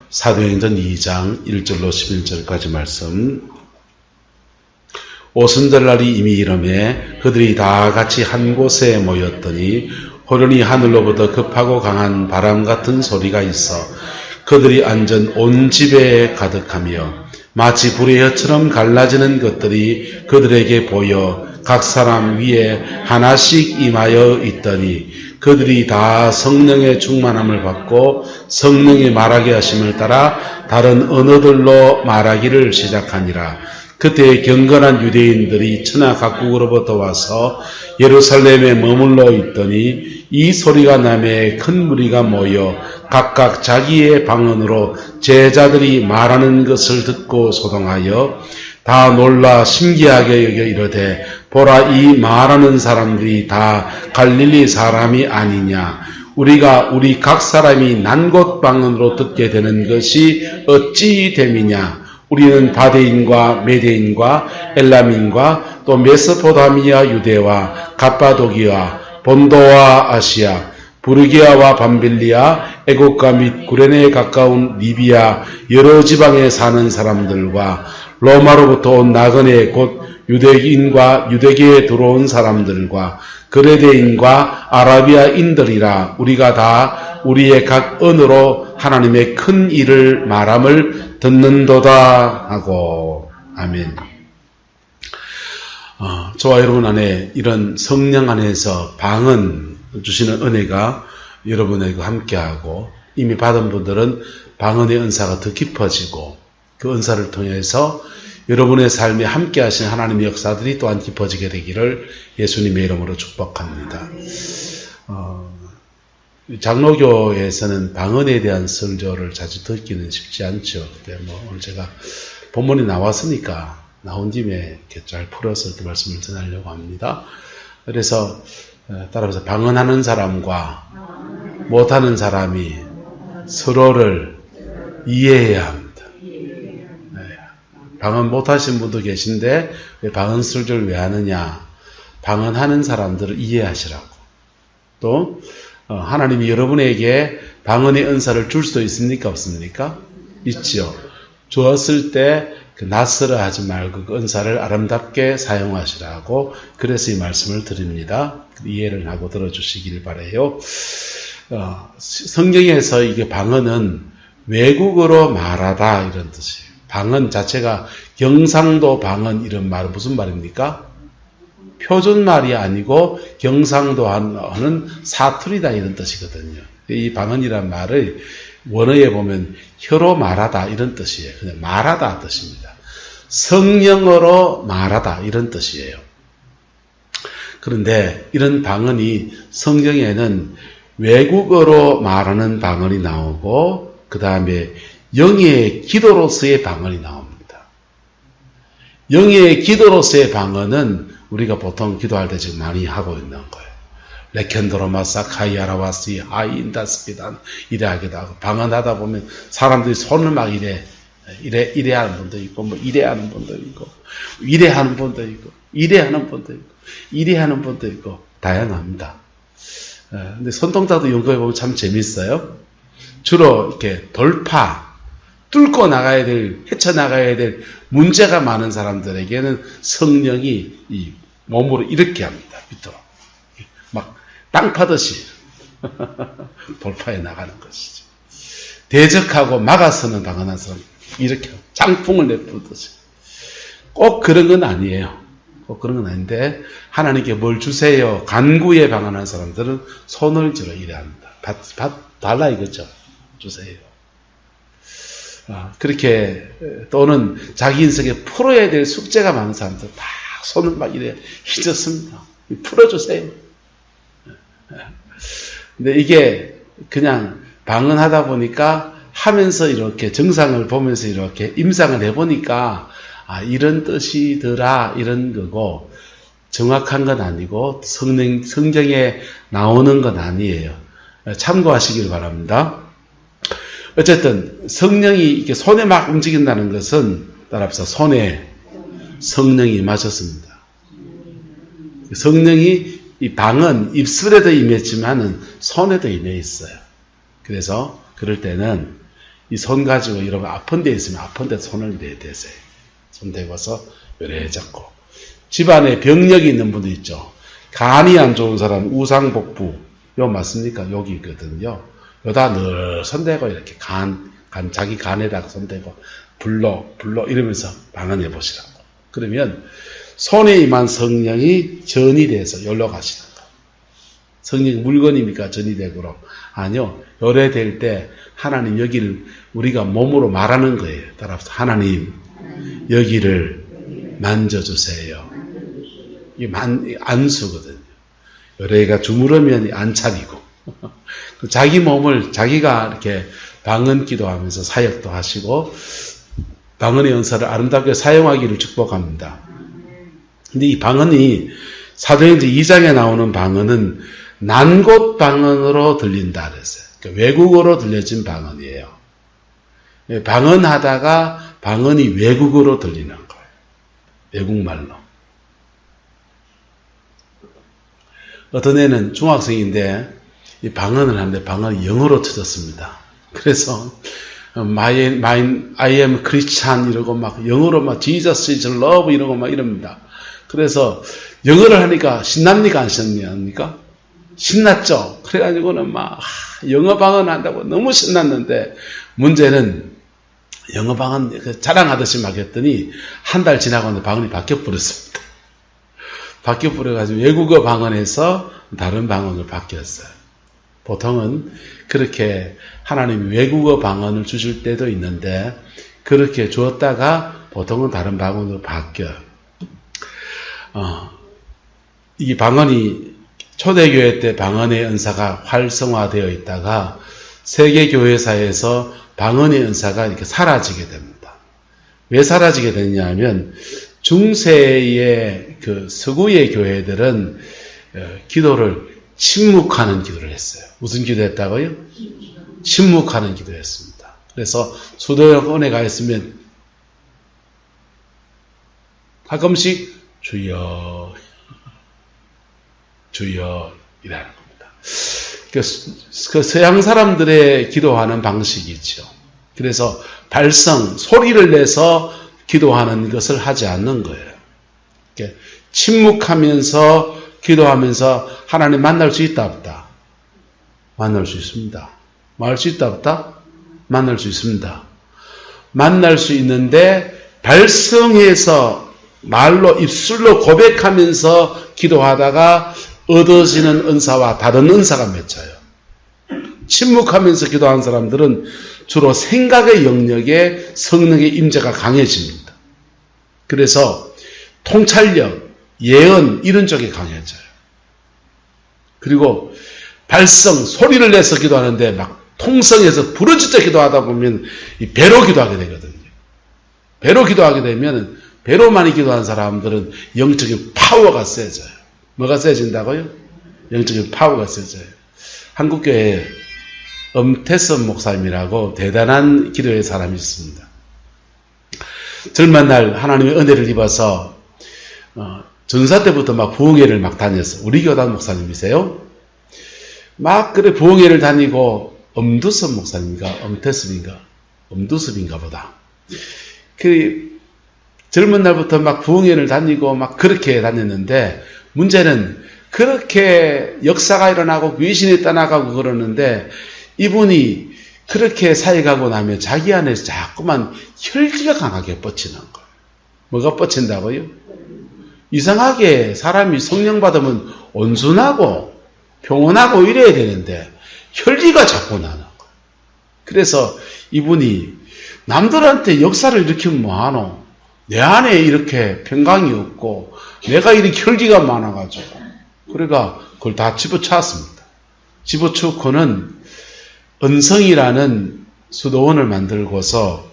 사도행전 2장 1절로 11절까지 말씀. 오순절날이 이미 이름에 그들이 다 같이 한 곳에 모였더니 호련히 하늘로부터 급하고 강한 바람 같은 소리가 있어 그들이 앉은 온 집에 가득하며 마치 불의 혀처럼 갈라지는 것들이 그들에게 보여 각 사람 위에 하나씩 임하여 있더니 그들이 다 성령의 충만함을 받고 성령이 말하게 하심을 따라 다른 언어들로 말하기를 시작하니라. 그때 경건한 유대인들이 천하 각국으로부터 와서 예루살렘에 머물러 있더니 이 소리가 나매 큰 무리가 모여 각각 자기의 방언으로 제자들이 말하는 것을 듣고 소동하여 다 놀라 신기하게 여겨 이르되 보라, 이 말하는 사람들이 다 갈릴리 사람이 아니냐. 우리가 우리 각 사람이 난곳 방언으로 듣게 되는 것이 어찌 됨이냐. 우리는 바데인과 메데인과 엘람인과 또 메소포타미아 유대와 갑바도기아 본도와 아시아 부르기아와 밤빌리아 애국가 및 구레네에 가까운 리비아 여러 지방에 사는 사람들과 로마로부터 온 나그네 곧 유대인과 유대계에 들어온 사람들과 그레데인과 아라비아인들이라. 우리가 다 우리의 각 언어로 하나님의 큰 일을 말함을 듣는도다 하고. 아멘. 저와 여러분 안에 이런 성령 안에서 방언 주시는 은혜가 여러분에게 함께하고, 이미 받은 분들은 방언의 은사가 더 깊어지고 그 은사를 통해서 여러분의 삶에 함께 하신 하나님의 역사들이 또한 깊어지게 되기를 예수님의 이름으로 축복합니다. 장로교에서는 방언에 대한 설교를 자주 듣기는 쉽지 않죠. 근데 오늘 제가 본문이 나왔으니까 나온 김에 이렇게 잘 풀어서 이렇게 말씀을 전하려고 합니다. 그래서 따라서 방언하는 사람과 못하는 사람이 서로를 이해해야 합니다. 방언 못하신 분도 계신데 왜 방언 설교를 왜 하느냐. 방언하는 사람들을 이해하시라고. 또 하나님이 여러분에게 방언의 은사를 줄 수도 있습니까? 없습니까? 있죠. 주었을 때 낯설어 하지 말고 그 은사를 아름답게 사용하시라고, 그래서 이 말씀을 드립니다. 이해를 하고 들어주시길 바라요. 성경에서 이게 방언은 외국어로 말하다 이런 뜻이에요. 방언 자체가 경상도 방언 이런 말은 무슨 말입니까? 표준말이 아니고 경상도 하는 사투리다 이런 뜻이거든요. 이 방언이란 말을 원어에 보면 혀로 말하다 이런 뜻이에요. 그냥 말하다 뜻입니다. 성령어로 말하다 이런 뜻이에요. 그런데 이런 방언이 성경에는 외국어로 말하는 방언이 나오고 그 다음에 영의 기도로서의 방언이 나옵니다. 영의 기도로서의 방언은 우리가 보통 기도할 때 지금 많이 하고 있는 거예요. 레켄도로마사 카이아라와시 하인다스피단 이래 하기도 하고, 방언하다 보면 사람들이 손을 막 이래 하는 분도 있고, 뭐 이래 하는 분도 있고, 이래 하는 분도 있고, 이래 하는 분도 있고, 이래 하는 분도 있고, 다양합니다. 근데 손동작도 연구해 보면 참 재밌어요. 주로 이렇게 뚫고 나가야 될, 헤쳐나가야 될 문제가 많은 사람들에게는 성령이 이 몸으로 이렇게 합니다. 밑으로. 막 땅 파듯이 돌파해 나가는 것이죠. 대적하고 막아서는 방언한 사람, 이렇게 장풍을 내뿜듯이. 꼭 그런 건 아니에요. 꼭 그런 건 아닌데, 하나님께 뭘 주세요. 간구에 방언한 사람들은 손을 들어 이래 합니다. 달라 이거죠. 주세요. 그렇게, 또는 자기 인생에 풀어야 될 숙제가 많은 사람들 막 손을 막 이래 휘젓습니다. 풀어주세요. 근데 이게 그냥 방언하다 보니까 하면서 이렇게 정상을 보면서 이렇게 임상을 해보니까 이런 뜻이더라 이런 거고, 정확한 건 아니고 성경에 나오는 건 아니에요. 참고하시길 바랍니다. 어쨌든 성령이 이렇게 손에 막 움직인다는 것은, 따라서 손에 성령이 임하셨습니다. 성령이 이 방언 입술에도 임했지만은 손에도 임해 있어요. 그래서 그럴 때는 이 손 가지고 이런 거 아픈 데 있으면 아픈 데 손을 대세요. 손 대고서 요래 잡고. 집안에 병력이 있는 분도 있죠. 간이 안 좋은 사람, 우상복부. 요 맞습니까? 여기거든요. 요다 늘 손대고 이렇게 자기 간에다가 손대고 불러 이러면서 방언해 보시라고. 그러면 손에 임한 성령이 전이 돼서 열로 가시는 거예요. 성령이 물건입니까? 전이 되고로. 아니요. 요래될 때 하나님 여기를 우리가 몸으로 말하는 거예요. 따라서 하나님 여기를 만져주세요. 이게 안수거든요. 요래가 주무르면 안차리고 자기 몸을 자기가 이렇게 방언 기도하면서 사역도 하시고 방언의 은사를 아름답게 사용하기를 축복합니다. 근데 이 방언이 사도행전 2장에 나오는 방언은 난곳 방언으로 들린다 그랬어요. 그러니까 외국어로 들려진 방언이에요. 방언하다가 방언이 외국어로 들리는 거예요. 외국말로. 어떤 애는 중학생인데 이 방언을 하는데 방언이 영어로 쳐졌습니다. 그래서 I am Christian 이러고 막 영어로 막 Jesus is love 이러고 막 이럽니다. 그래서 영어를 하니까 신납니까 안 신납니까? 신났죠. 그래가지고는 막 영어 방언 한다고 너무 신났는데 문제는 영어 방언 자랑하듯이 막 했더니 한 달 지나고 방언이 바뀌어버렸습니다. 바뀌어버려가지고 외국어 방언에서 다른 방언으로 바뀌었어요. 보통은 그렇게 하나님이 외국어 방언을 주실 때도 있는데 그렇게 주었다가 보통은 다른 방언으로 바뀌어요. 이 방언이 초대교회 때 방언의 은사가 활성화되어 있다가 세계교회사에서 방언의 은사가 이렇게 사라지게 됩니다. 왜 사라지게 됐냐 하면 중세의 그 서구의 교회들은 기도를 침묵하는 기도를 했어요. 무슨 기도했다고요? 침묵하는 기도했습니다. 그래서 수도원에 가 있으면 가끔씩 주여 주여 이라는 겁니다. 그 서양 사람들의 기도하는 방식이죠. 그래서 발성, 소리를 내서 기도하는 것을 하지 않는 거예요. 침묵하면서 기도하면서 하나님 만날 수 있다 없다? 만날 수 있습니다. 말할 수 있다 없다? 만날 수 있습니다. 만날 수 있는데 발성해서 말로 입술로 고백하면서 기도하다가 얻어지는 은사와 다른 은사가 맺혀요. 침묵하면서 기도하는 사람들은 주로 생각의 영역에 성령의 임재가 강해집니다. 그래서 통찰력, 예언 이런 쪽에 강해져요. 그리고 발성, 소리를 내서 기도하는데 막 통성해서 부르짖어 기도하다 보면 이 배로 기도하게 되거든요. 배로 기도하게 되면 배로 많이 기도하는 사람들은 영적인 파워가 세져요. 뭐가 세진다고요? 영적인 파워가 세져요. 한국교회에 엄태선 목사님이라고 대단한 기도의 사람이 있습니다. 젊은 날 하나님의 은혜를 입어서 전사 때부터 막 부흥회를 막 다녔어요. 우리 교단 목사님이세요. 막 그래 부흥회를 다니고 엄두섭 목사님인가 엄태섭인가 엄두섭인가 보다. 그 젊은 날부터 막 부흥회를 다니고 막 그렇게 다녔는데 문제는 그렇게 역사가 일어나고 귀신이 떠나가고 그러는데 이분이 그렇게 사역하고 나면 자기 안에서 자꾸만 혈기가 강하게 뻗치는 거예요. 뭐가 뻗친다고요? 이상하게 사람이 성령 받으면 온순하고 평온하고 이래야 되는데 혈기가 자꾸 나는 거예요. 그래서 이분이 남들한테 역사를 일으키면 뭐하노? 내 안에 이렇게 평강이 없고 내가 이렇게 혈기가 많아가지고 그러니까 그걸 다 집어쳤습니다. 집어치고는 은성이라는 수도원을 만들고서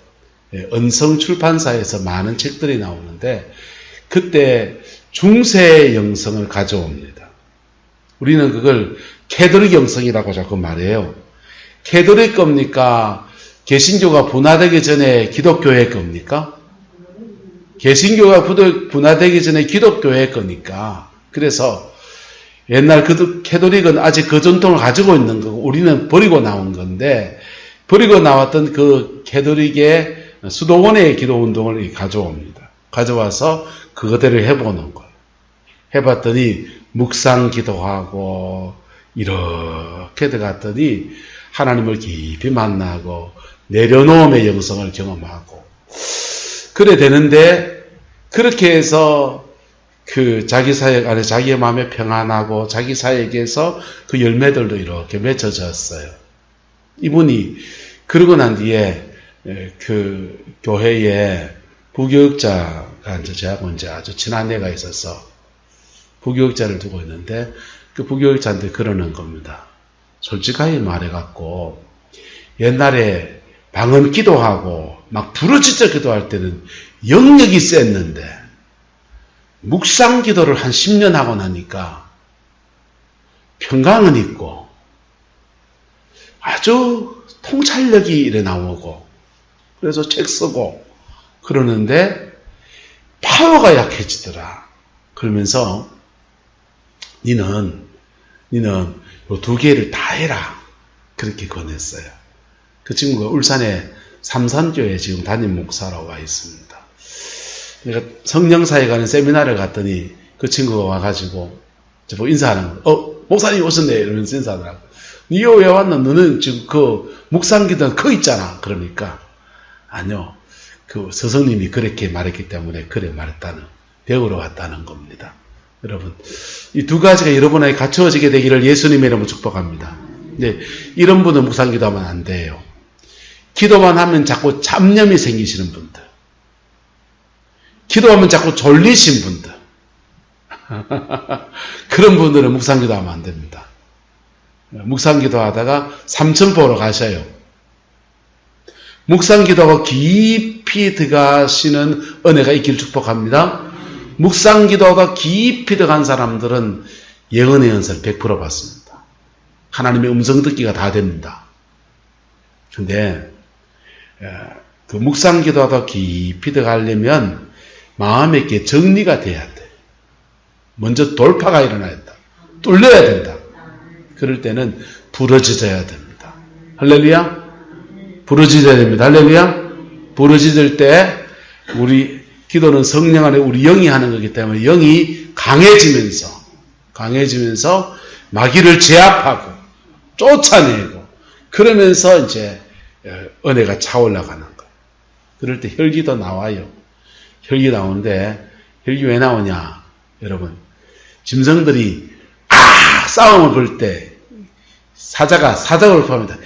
은성 출판사에서 많은 책들이 나오는데 그때 중세 영성을 가져옵니다. 우리는 그걸 캐톨릭 영성이라고 자꾸 말해요. 캐톨릭 겁니까? 개신교가 분화되기 전에 기독교의 겁니까? 개신교가 분화되기 전에 기독교의 거니까. 그래서 옛날 캐톨릭은 아직 그 전통을 가지고 있는 거고 우리는 버리고 나온 건데 버리고 나왔던 그 캐톨릭의 수도원의 기도 운동을 가져옵니다. 가져와서 그거대로 해보는 거예요. 해봤더니 묵상 기도하고 이렇게 들어갔더니 하나님을 깊이 만나고 내려놓음의 영성을 경험하고 그래 되는데 그렇게 해서 그 자기 사역 안에 자기의 마음에 평안하고 자기 사역에서 그 열매들도 이렇게 맺어졌어요. 이분이 그러고 난 뒤에 그 교회에 부교육자가 이제 저하고 이제 아주 친한 애가 있어서 부교육자를 두고 있는데 그 부교육자한테 그러는 겁니다. 솔직하게 말해갖고 옛날에 방언 기도하고 막 부르짖어 기도할 때는 영역이 셌는데 묵상 기도를 한 10년 하고 나니까 평강은 있고 아주 통찰력이 이래 나오고 그래서 책 쓰고 그러는데 파워가 약해지더라. 그러면서 니는 요 두 개를 다 해라. 그렇게 권했어요. 그 친구가 울산의 삼산교에 지금 담임 목사로 와 있습니다. 내가 성령사에 가는 세미나를 갔더니 그 친구가 와가지고 저보고 인사하는 거, 목사님 오셨네 이러면서 인사하더라고. 니 왜 왔나? 너는 지금 그 묵상기도 거 있잖아. 그러니까 아니요. 그 스승님이 그렇게 말했기 때문에 그래 말했다는 배우러 왔다는 겁니다. 여러분 이 두 가지가 여러분에게 갖춰지게 되기를 예수님의 이름으로 축복합니다. 네, 이런 분은 묵상기도하면 안 돼요. 기도만 하면 자꾸 잡념이 생기시는 분들, 기도하면 자꾸 졸리신 분들 그런 분들은 묵상기도하면 안 됩니다. 묵상기도 하다가 삼천포로 가셔요. 묵상기도가 깊이 들어가시는 은혜가 있기를 축복합니다. 묵상기도가 깊이 들어간 사람들은 예언의 연설 100% 받습니다. 하나님의 음성 듣기가 다 됩니다. 근데 그 묵상기도가 깊이 들어가려면 마음에 이렇게 정리가 돼야 돼. 먼저 돌파가 일어나야 된다. 뚫려야 된다. 그럴 때는 부러져야 됩니다. 할렐루야? 부러져야 됩니다. 할렐루야? 부러질 때 우리 기도는 성령 안에 우리 영이 하는 거기 때문에 영이 강해지면서 마귀를 제압하고 쫓아내고 그러면서 이제 은혜가 차올라가는 거예요. 그럴 때 혈기도 나와요. 혈기 나오는데 혈기 왜 나오냐? 여러분 짐승들이 싸움을 걸 때 사자가 포함합니다.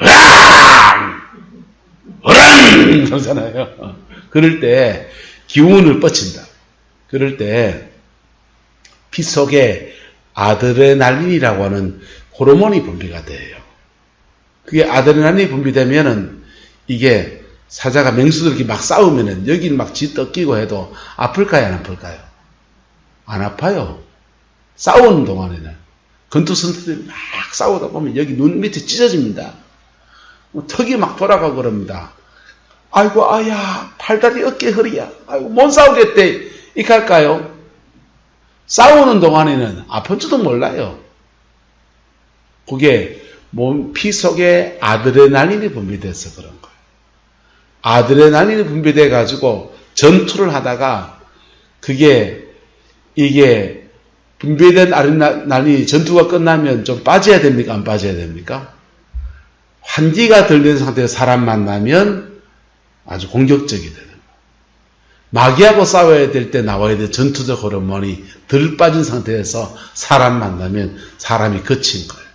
으랑! 그러잖아요. 그럴 때 기운을 뻗친다. 그럴 때 피 속에 아드레날린이라고 하는 호르몬이 분비가 돼요. 그게 아드레날린이 분비되면은 이게 사자가 맹수들끼리 막 싸우면은 여기는 막 쥐떡끼고 해도 아플까요? 안 아플까요? 안 아파요. 싸우는 동안에는. 건투선수들이 막 싸우다 보면 여기 눈 밑에 찢어집니다. 턱이 막 돌아가고 그럽니다. 아이고, 아야, 팔다리, 어깨, 허리야. 아이고, 못 싸우겠대. 이렇게 할까요? 싸우는 동안에는 아픈 줄도 몰라요. 그게 피 속에 아드레날린이 분비돼서 그런 거예요. 아드레날린이 분비돼가지고 전투를 하다가 이게 분비된 아드레날린이 전투가 끝나면 좀 빠져야 됩니까? 안 빠져야 됩니까? 환기가 덜 된 상태에서 사람 만나면 아주 공격적이 되는 거예요. 마귀하고 싸워야 될 때 나와야 될 전투적 호르몬이 덜 빠진 상태에서 사람 만나면 사람이 거친 거예요.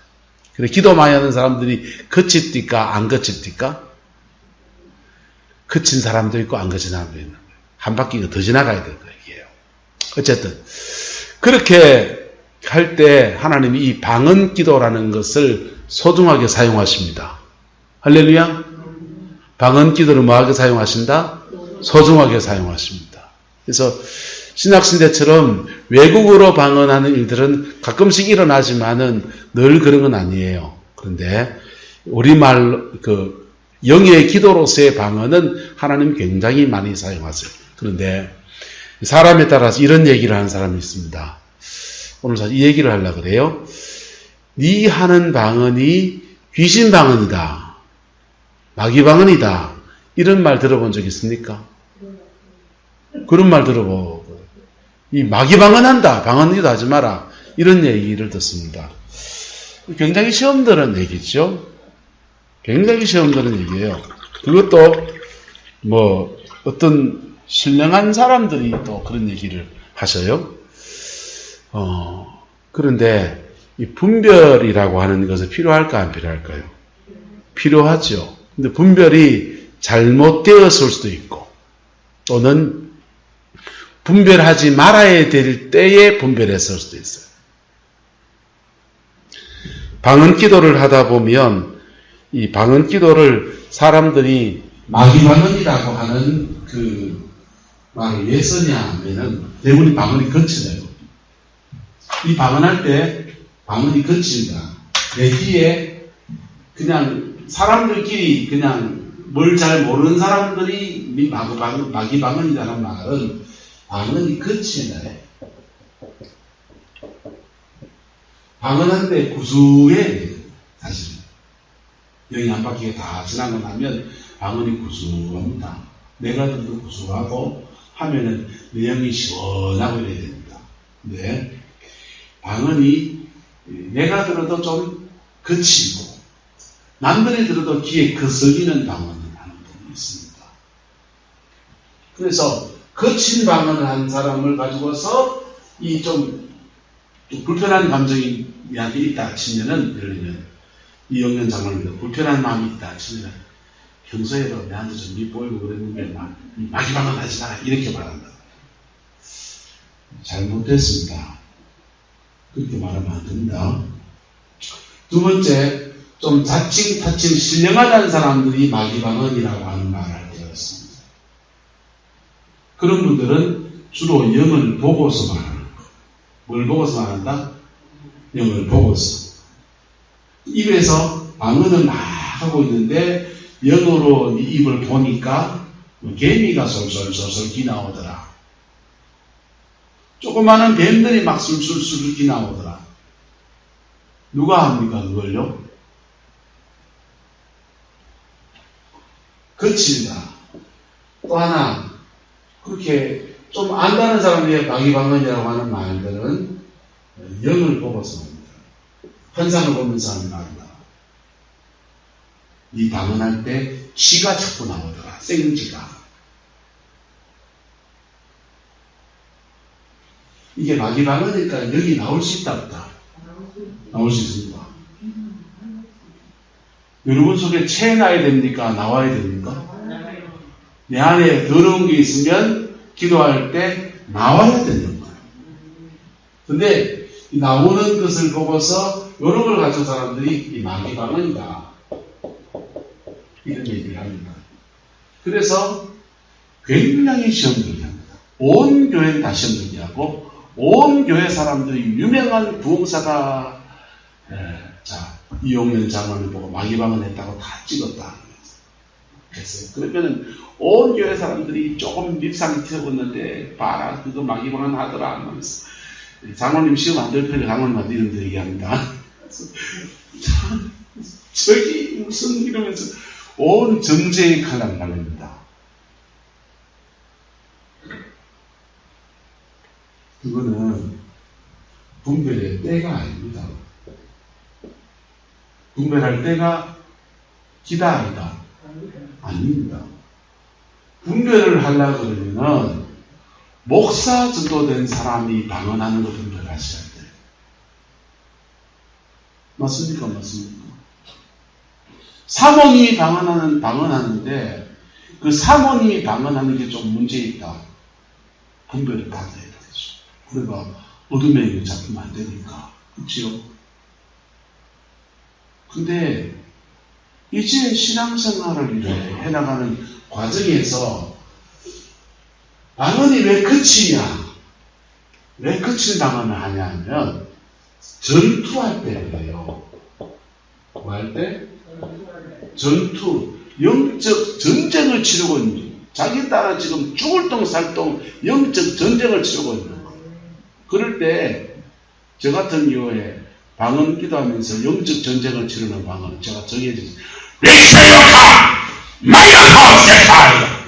그래서 기도 많이 하는 사람들이 거칠띠까 안 거칠띠까? 거친 사람도 있고 안 거친 사람도 있는 거예요. 한 바퀴가 더 지나가야 될 거예요. 어쨌든 그렇게 할 때 하나님이 이 방언 기도라는 것을 소중하게 사용하십니다. 할렐루야. 방언 기도를 뭐하게 사용하신다? 소중하게 사용하십니다. 그래서 신약시대처럼 외국어로 방언하는 일들은 가끔씩 일어나지만은 늘 그런 건 아니에요. 그런데 우리말 영의 기도로서의 방언은 하나님 굉장히 많이 사용하세요. 그런데 사람에 따라서 이런 얘기를 하는 사람이 있습니다. 오늘 사실 이 얘기를 하려고 그래요. 네 하는 방언이 귀신 방언이다. 마귀방언이다. 이런 말 들어본 적 있습니까? 그런 말 들어보고 이 마귀방언한다. 방언이도 하지 마라. 이런 얘기를 듣습니다. 굉장히 시험 드는 얘기죠. 굉장히 시험 드는 얘기예요. 그것도 뭐 어떤 신령한 사람들이 또 그런 얘기를 하셔요. 그런데 이 분별이라고 하는 것은 필요할까 안 필요할까요? 필요하죠. 근데 분별이 잘못되었을 수도 있고 또는 분별하지 말아야 될 때에 분별했을 수도 있어요. 방언 기도를 하다 보면 이 방언 기도를 사람들이 마귀방언이라고 하는 그 말을 왜 쓰냐 하면은 대부분 방언이 거치네요. 이 방언할 때 방언이 거친다. 내 귀에 그냥 사람들끼리 그냥 뭘 잘 모르는 사람들이 마귀방언이라는 말은 방언이 거치네. 방언한데 구수해. 사실 영이 한 바퀴가 다 지나고 나면 방언이 구수합니다. 내가 들도 구수하고 하면은 내 영이 시원하고 이래야 됩니다. 근데 방언이 내가 들어도 좀 거치고 남들이 들어도 귀에 거슬리는 방언을 하는 분이 있습니다. 그래서 거친 방언을 한 사람을 가지고서 이 좀 불편한 감정이 내한테 있다 치면은, 예를 들면 이 영년 장로님도 불편한 마음이 있다 치면은 평소에도 내한테 좀 밉보이고 그랬는데 마귀방언 하지 마라 이렇게 말한다. 잘못됐습니다. 그렇게 말하면 안 됩니다. 두 번째, 좀 자칭 신령하다는 사람들이 마귀방언이라고 하는 말을 되었습니다. 그런 분들은 주로 영을 보고서 말하는 거예요. 뭘 보고서 말한다? 영을 보고서. 입에서 방언을 막 하고 있는데 영으로 입을 보니까 개미가 솔솔솔솔 기나오더라. 조그마한 뱀들이 막 술술술 기나오더라. 누가 합니까 그걸요? 거칠다. 또 하나 그렇게 좀 안다는 사람이 마귀방언이라고 하는 말들은 영을 보고서 합니다. 환상을 보면서 하는 말이다. 이 방언할 때 쥐가 자꾸 나오더라. 생쥐가. 이게 마귀방언이니까 여기 나올 수 있다 없다? 나올 수 있습니다. 여러분 속에 채나야 됩니까? 나와야 됩니까? 내 안에 더러운 게 있으면 기도할 때 나와야 되는 거예요. 근데 나오는 것을 보고서 여러 걸 가진 사람들이 이 마귀방언이다 이런 얘기를 합니다. 그래서 굉장히 시험들이 합니다. 온 교회는 다 시험들이 하고 온 교회 사람들이 유명한 부흥사가 이용현 장관을 보고 마귀방언 했다고 다 찍었다. 그랬어요. 그러면은 온 교회 사람들이 조금 밉상이 튀어봤는데 봐라 그거 마귀방언 하더라 하면서 장로님 시험 안 될 편에 장로님한테 이런 데 얘기합니다. 저기 무슨 이러면서 온 정제의 칼날을 날립니다. 그거는 분별의 때가 아닙니다. 분별할 때가 기다 아니다. 아닙니다. 분별을 하려고 그러면은 목사 정도 된 사람이 방언하는 거 분별하셔야 돼요. 맞습니까? 맞습니까? 사모님이 방언하는데 그 사모님이 방언하는 게 좀 문제 있다. 분별을 받아야 되겠죠. 그러니까 어둠에 잡히면 안 되니까. 그렇죠? 근데 이제 신앙생활을 해나가는 과정에서 방언이 왜 그치냐? 왜 그치는 방언을 하냐 하면 전투할 때 그래요. 뭐 할 때? 전투, 영적 전쟁을 치르고 있는 거예요. 자기 따라 지금 죽을 똥 살똥 영적 전쟁을 치르고 있는 거예요. 그럴 때 저 같은 경우에 방언 기도하면서 영적 전쟁을 치르는 방언을 제가 정해주세요. 리세요카! 마이너하우스야.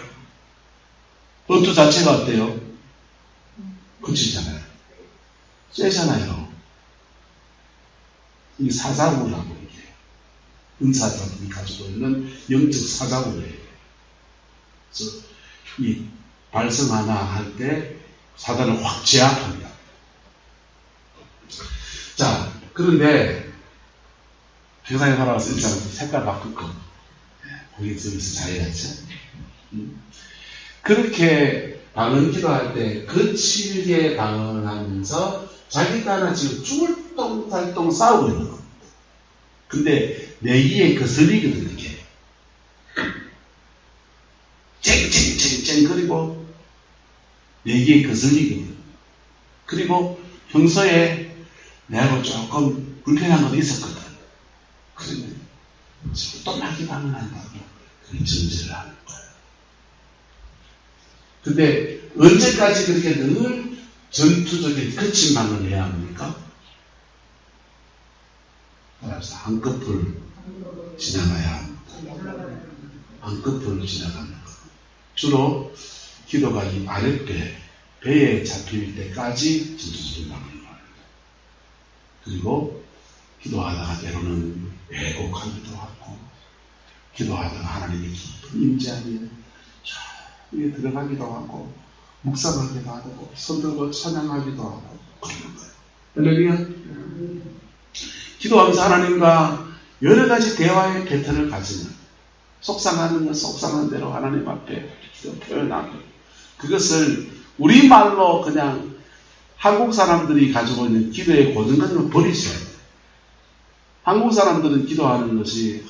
어투 자체가 어때요? 그치잖아요. 쎄잖아요. 이 사자구라고 얘기해요. 은사자들이 가지고 있는 영적 사자구예요. 그래서 이 발성 하나 할 때 사단을 확 제압합니다. 자, 그런데 평상에 살아와서 일단 색깔 바꾸고 거기 저기서 잘해야죠. 그렇게 방언 기도할 때 거칠게 방언하면서 자기가 하나 지금 죽을 똥살똥 싸우고 있는 겁니다. 근데 내기에 거슬리거든 이렇게 쨍쨍쨍쨍거리고 내기에 거슬리거든. 그리고 평소에 내가 조금 불편한 것도 있었거든. 그런데 지금 또 나기 방언한다고 그런 정죄를 하는 거예요. 근데 언제까지 그렇게 늘 전투적인 거친 방언을 해야 합니까? 따라서 한꺼풀 지나가야 합니다. 한꺼풀 지나갑니다. 주로 기도가 이 아랫배, 배에 잡힐 때까지 전투적인 방언을 합니다. 그리고 기도하다가 때로는 왜곡하기도 하고, 기도하다가 하나님의 깊은 임재하에 위에 들어가기도 하고, 묵상하기도 하고, 손들고 찬양하기도 하고, 그러는 거예요. 할렐루야. 기도하면서 하나님과 여러 가지 대화의 패턴을 가지는, 속상하는 건 속상한 대로 하나님 앞에 기도 표현하고, 그것을 우리말로 그냥 한국 사람들이 가지고 있는 기도의 고정관념을 버리셔야 돼요. 한국 사람들은 기도하는 것이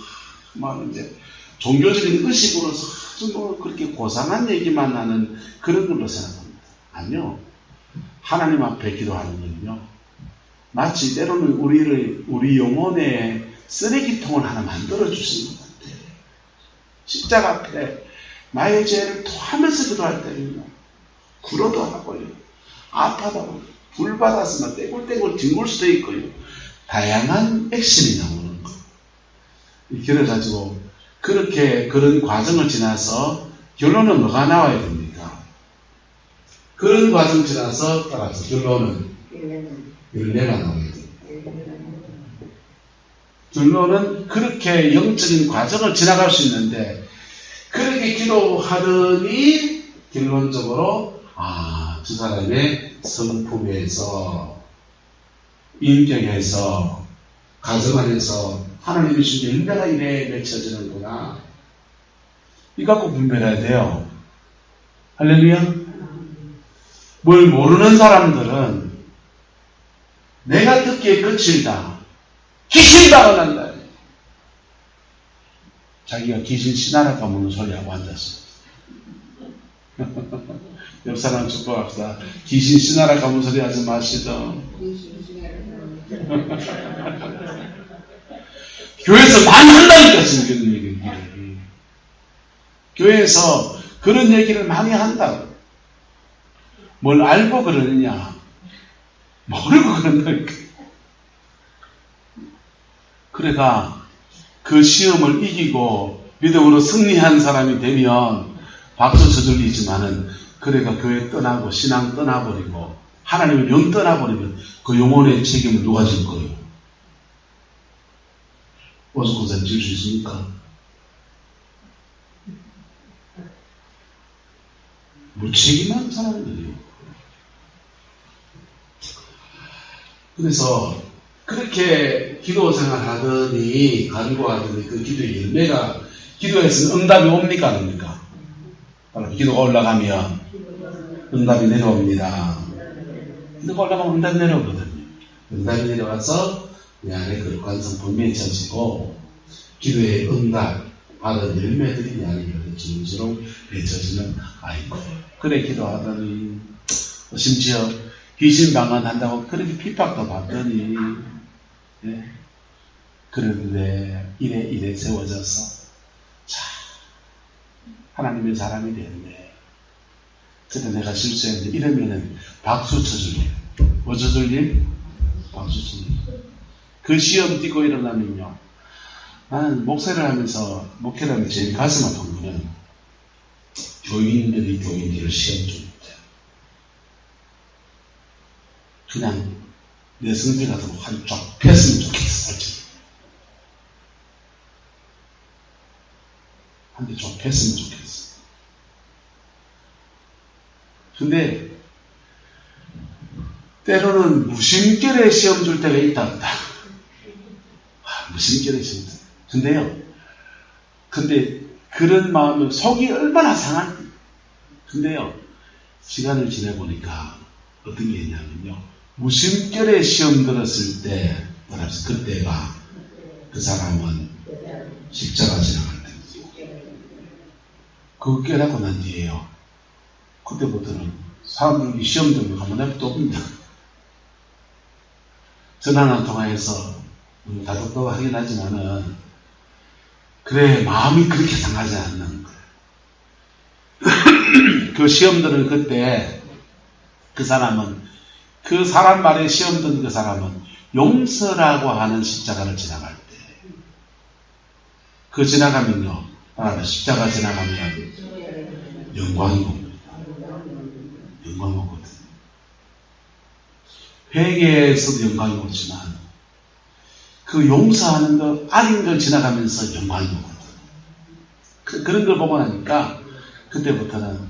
이제 종교적인 의식으로서 아주 그렇게 고상한 얘기만 하는 그런 걸로 생각합니다. 아니요. 하나님 앞에 기도하는 건요, 마치 때로는 우리 영혼의 쓰레기통을 하나 만들어 주시는 것 같아요. 십자가 앞에 나의 죄를 토하면서 기도할 때는요, 굴어도 하고요, 아파도 하고, 불 받았으면 떼굴떼굴 뒹굴 수도 있고요, 다양한 액션이 나오는 거. 그래가지고 그렇게 그런 과정을 지나서 결론은 뭐가 나와야 됩니까? 그런 과정 지나서 따라서 결론은 열매가 나와야 됩니다. 결론은 그렇게 영적인 과정을 지나갈 수 있는데, 그렇게 기도하더니 결론적으로 저 사람의 성품에서, 인격에서, 가정 안에서 하나님이 주신 열매가 이래 맺혀지는구나. 이거 갖고 분별해야 돼요. 할렐루야. 뭘 모르는 사람들은 내가 듣기에 거칠다, 귀신 당한다, 자기가 귀신 신하라 까먹는 소리하고 앉았어. 옆 사람 축복합시다. 귀신 신하라 까먹는 소리 하지 마시죠. 교회에서 많이 한다니까, 지금 그런 얘기를. 교회에서 그런 얘기를 많이 한다고. 뭘 알고 그러느냐? 모르고 그런다니까. 그래가 그 시험을 이기고 믿음으로 승리한 사람이 되면 박수 쳐줄리지만은, 그래가 교회 떠나고 신앙 떠나버리고 하나님을 영 떠나버리면 그 영혼의 책임을 누가 질 거예요? 오죽헌사님 질 수 있습니까? 무책임한 사람들이에요. 그래서 그렇게 기도 생활하더니, 간구하더니 그 기도의 열매가, 기도에서는 응답이 옵니까, 안 옵니까? 기도가 올라가면 응답이 내려옵니다. 기도가 올라가면 응답이 내려오거든요. 응답이 내려와서 내 안에 거룩한 성품이 맺혀지고, 기도의 응답 받은 열매들이 내 안에 주름주름 맺혀지는 아이고. 그래 기도하더니, 심지어 귀신 방언한다고 그렇게 핍박도 받더니, 네. 그런데 이래 세워져서, 자, 하나님의 사람이 됐네. 그때 내가 실수했는데, 이러면은 박수 쳐줄 일. 뭐 쳐줄 일? 박수 쳐줄 일. 그 시험 뛰고 일어나면요, 나는 목사를 하면서, 목회를 하면서 제일 가슴 아픈 거는 교인들이 교인들을 시험 줄 때. 그냥 내 성질 같은 거 한 쫙 폈으면 좋겠어, 솔직히. 한 대 쫙 폈으면 좋겠어. 근데, 때로는 무심결에 시험 줄 때가 있답니다. 무심결에 시험 줄 때. 근데 그런 마음은 속이 얼마나 상한. 근데요, 시간을 지내보니까 어떤 게 있냐면요. 무심결에 시험 들었을 때, 그때가 그 사람은 십자가 지나갈 때입니다. 그거 깨닫고 난 뒤에요. 그때부터는 사람들이 시험 들면 가만 냅둡니다. 전화 한 통화해서 다독다독하긴 하지만은 그래 마음이 그렇게 상하지 않는 거예요. 그 시험들을 그때 그 사람은 그 사람 말에 시험 든 그 사람은 용서라고 하는 십자가를 지나갈 때 그 지나가면요 십자가 지나가면 영광이 옵니다. 영광이 오거든요. 회개에서도 영광이 오지만 그 용서하는 것, 아닌 걸 지나가면서 영광이 오거든. 그런 걸 보고 나니까, 그때부터는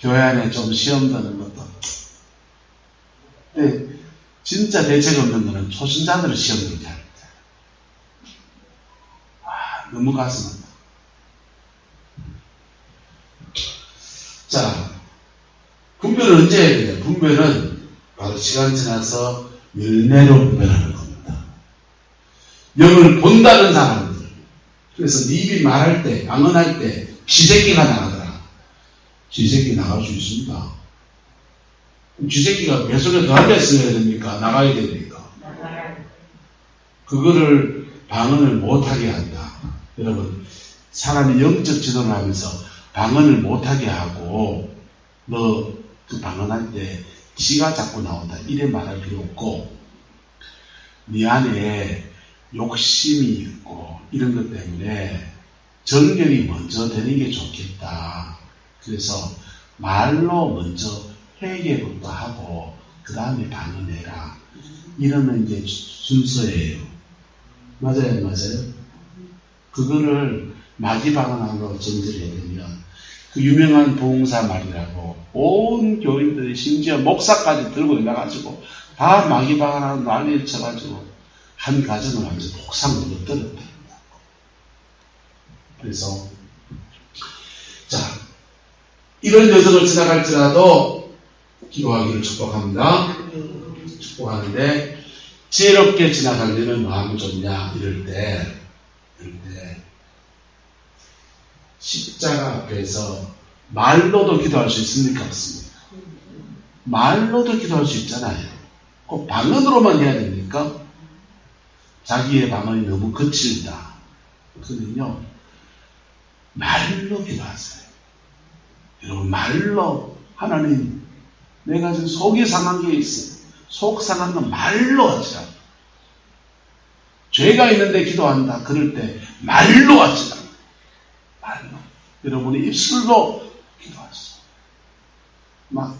교회 안에 좀 시험 드는 것도. 근데, 진짜 대책 없는 거는 초신자들을 시험 들게 할 때. 너무 가슴 아파. 자, 분별은 언제 해야 되냐? 분별은 바로 시간 지나서 열매로 분별하는 겁니다. 영을 본다는 사람들. 그래서 네 입이 말할 때, 방언할 때 쥐새끼가 나가더라. 쥐새끼 나갈 수 있습니다. 쥐새끼가 배 속에 더 앉아있어야 됩니까? 나가야 됩니까? 그거를 방언을 못하게 한다. 여러분, 사람이 영적 지도를 하면서 방언을 못하게 하고 너 그 방언할 때 지가 자꾸 나온다. 이래 말할 필요 없고 네 안에 욕심이 있고 이런 것 때문에 정결이 먼저 되는 게 좋겠다. 그래서 말로 먼저 회개부터 하고 그 다음에 방언해라. 이러는 이제 순서예요. 맞아요, 맞아요. 그거를 마귀방언하고 전제해야 되면 그 유명한 부흥사 말이라고 온 교인들이 심지어 목사까지 들고 나가지고 다 마귀방언하고 난리를 쳐가지고 한 가정을 완전 폭삭 넘어뜨렸다. 그래서 자 이런 여정을 지나갈지라도 기도하기를 축복합니다. 축복하는데 지혜롭게 지나가려면 마음이 좋냐 이럴 때 십자가 앞에서 말로도 기도할 수 있습니까? 없습니까? 말로도 기도할 수 있잖아요. 꼭 방언으로만 해야 됩니까? 자기의 방언이 너무 거칠다. 그러면요, 말로 기도하세요. 여러분, 말로 하나님, 내가 지금 속이 상한 게 있어. 속 상한 건 말로 하시라. 죄가 있는데 기도한다. 그럴 때 말로 하시라. 말로. 여러분이 입술로 기도하시라. 막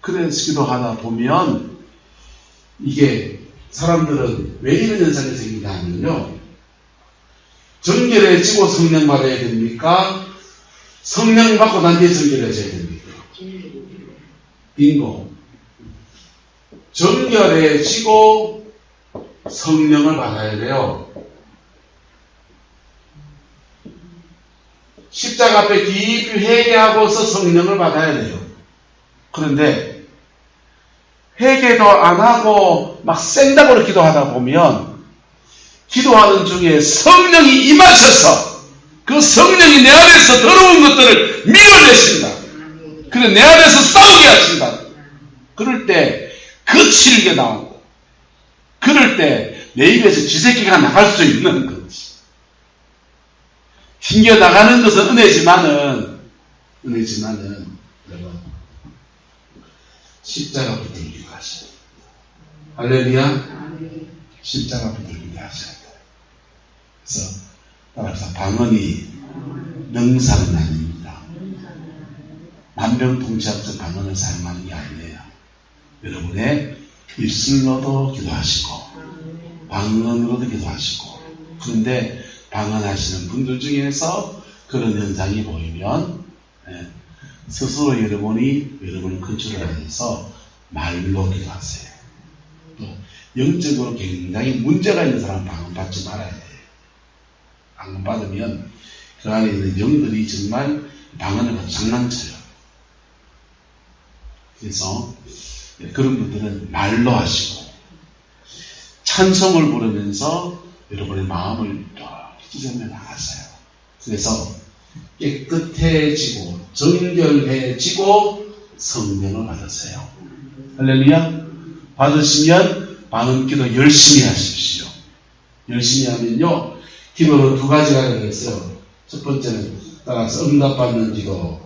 그래서 기도하다 보면 이게 사람들은 왜 이런 현상이 생기냐 하면요. 정결해지고 성령 받아야 됩니까? 성령 받고 난 뒤에 정결해져야 됩니까? 빙고. 정결해지고 성령을 받아야 돼요. 십자가 앞에 깊이 회개하고서 성령을 받아야 돼요. 그런데 회개도 안 하고 막 생다고로 기도하다 보면 기도하는 중에 성령이 임하셔서 그 성령이 내 안에서 더러운 것들을 밀어내신다. 그래 내 안에서 싸우게 하신다. 그럴 때 거칠게 나오고 그럴 때 내 입에서 쥐새끼가 나갈 수 있는 거지. 튕겨나가는 것은 은혜지만은 여러분 십자가 붙들기로 하셔야 돼요. 할렐루야. 십자가 붙들기로 하셔야 돼요. 그래서 따라서 방언이 능사는 아닙니다. 만병통치약적 방언을 사용하는 게 아니에요. 여러분의 입술로도 기도하시고 방언으로도 기도하시고, 그런데 방언하시는 분들 중에서 그런 현상이 보이면 스스로 여러분을 컨트롤 해서 말로 기도하세요. 또 영적으로 굉장히 문제가 있는 사람은 방언 받지 말아야 돼요. 방언 받으면 그 안에 있는 영들이 정말 방언을 가지고 장난쳐요. 그래서 그런 분들은 말로 하시고 찬송을 부르면서 여러분의 마음을 찢어내 나가세요. 그래서 깨끗해지고 정결해지고 성령을 받으세요. 할렐루야. 받으시면 방언 기도 열심히 하십시오. 열심히 하면요, 기도는 두 가지가 있어요. 첫 번째는 따라서 응답받는 기도,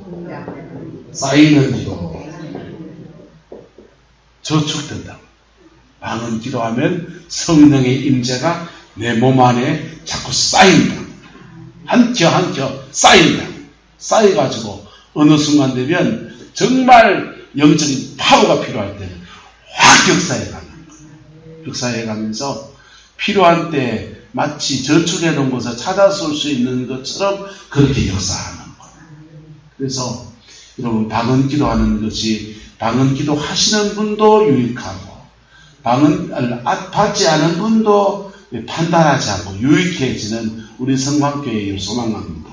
쌓이는 기도, 저축된다. 방언 기도하면 성령의 임재가 내 몸 안에 자꾸 쌓인다. 한 켜 쌓인다. 쌓여가지고 어느 순간 되면 정말 영적인 파워가 필요할 때는 확 역사해 가는 거예요. 역사해 가면서 필요한 때 마치 저축해 놓은 것을 찾아쏠 수 있는 것처럼 그렇게 역사하는 거예요. 그래서 여러분, 방언 기도하는 것이 방언 기도 하시는 분도 유익하고 방언을 받지 않은 분도 판단하지 않고 유익해지는 우리 성광교회의 소망합니다.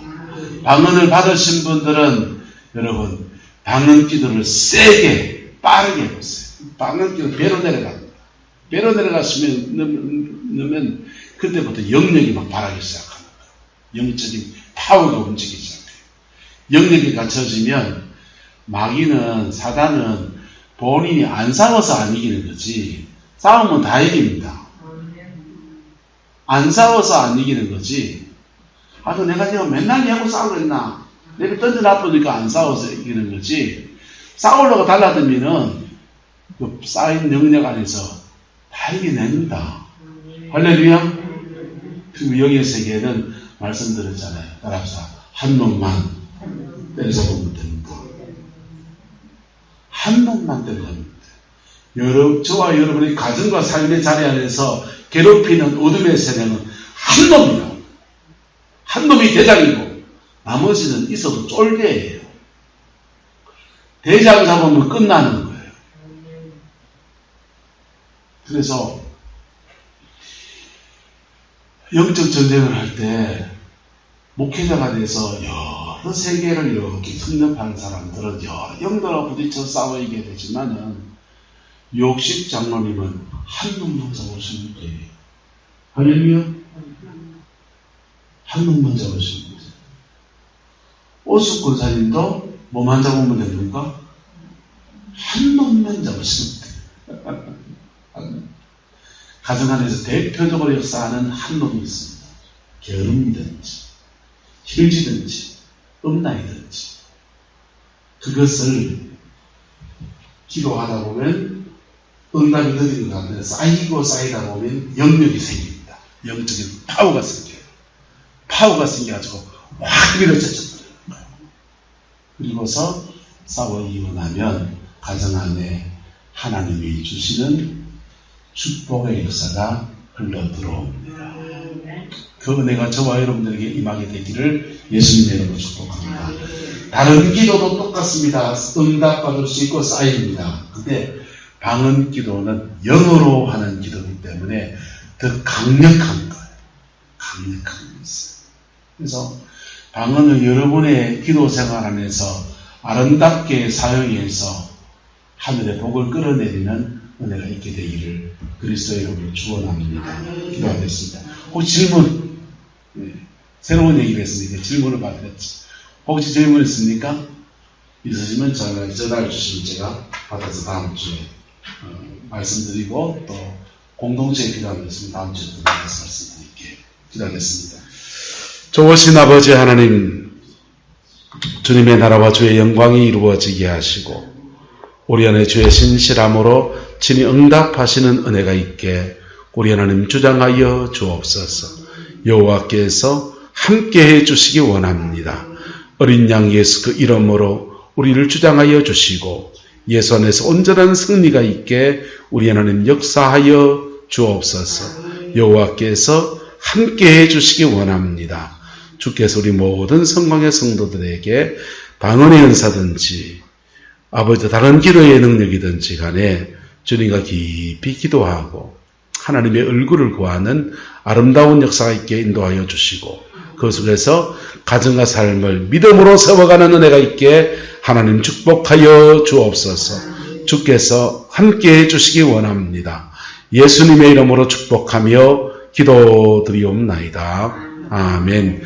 방언을 받으신 분들은 여러분, 방언 기도를 세게 빠르게 해보세요. 방언 기도 배로 내려갑니다. 배로 내려갔으면 넣으면 그때부터 영역이 막 발하기 시작합니다. 영적인 파워가 움직이기 시작해요. 영역이 갖춰지면 마귀는, 사단은 본인이 안 싸워서 안 이기는 거지, 싸우면 다 이깁니다. 안 싸워서 안 이기는 거지. 내가 지금 맨날 얘하고 싸우고 있나? 내가 던져놔보니까 안 싸워서 이기는 거지. 싸우려고 달라들면은 그 쌓인 능력 안에서 다 이겨냅니다. 할렐루야. 그리고 영의 세계에는 말씀드렸잖아요. 따라서 한 놈만 때려잡으면 됩니다. 한 놈만 때려잡으면 돼요. 저와 여러분의 가정과 삶의 자리 안에서 괴롭히는 어둠의 세력은 한 놈이요. 한 놈이 대장이고 나머지는 있어도 쫄개예요. 대장 잡으면 끝나는 거예요. 그래서 영적 전쟁을 할 때 목회자가 돼서 여러 세계를 이렇게 섭렵하는 사람들은 여러 영들과 부딪혀 싸워 이기게 되지만은 욕식 장로님은 한 놈만 잡으시면 돼요. 할렐루야. 한 놈만 잡으시면 돼요. 오숙 권사님도 뭐만 잡으면 됩니까? 한 놈만 잡으시면 돼요. 가정 안에서 대표적으로 역사하는 한 놈이 있습니다. 게으름이든지 hir지든지 음란이든지 그것을 기도하다 보면 응답이 늦은 것 같은데 쌓이고 쌓이다 보면 영역이 생깁니다. 영적인 파워가 생겨요. 파워가 생겨가지고 확 밀어젖어 버려요. 그리고서 싸워 이기고 나면 가정 안에 하나님이 주시는 축복의 역사가 흘러 들어옵니다. 그 은혜가 저와 여러분들에게 임하게 되기를 예수님의 이름으로 축복합니다. 다른 기도도 똑같습니다. 응답받을 수 있고 쌓입니다. 근데 방언 기도는 영어로 하는 기도이기 때문에 더 강력한 거예요. 강력한 거였어요. 그래서 방언을 여러분의 기도 생활 안에서 아름답게 사용해서 하늘의 복을 끌어내리는 은혜가 있게 되기를 그리스도의 이름으로 축원합니다. 기도하겠습니다. 혹시 질문? 네. 새로운 얘기를 했으니까 질문을 받았지. 혹시 질문 있습니까? 있으시면 전화를 주시면 제가 받아서 다음 주에 말씀드리고 또 공동체에 필요한 것 있으면 다음 주에 또 말씀드릴게요. 기도하겠습니다. 좋으신 아버지 하나님, 주님의 나라와 주의 영광이 이루어지게 하시고 우리 안에 주의 신실함으로 친히 응답하시는 은혜가 있게 우리 하나님 주장하여 주옵소서. 여호와께서 함께 해주시기 원합니다. 어린 양 예수 그 이름으로 우리를 주장하여 주시고 예수 안에서 온전한 승리가 있게 우리 하나님 역사하여 주옵소서. 여호와께서 함께 해주시기 원합니다. 주께서 우리 모든 성광의 성도들에게 방언의 은사든지 아버지 다른 기도의 능력이든지 간에 주님과 깊이 기도하고 하나님의 얼굴을 구하는 아름다운 역사가 있게 인도하여 주시고 그 속에서 가정과 삶을 믿음으로 세워가는 은혜가 있게 하나님 축복하여 주옵소서. 주께서 함께 해주시기 원합니다. 예수님의 이름으로 축복하며 기도드리옵나이다. 아멘.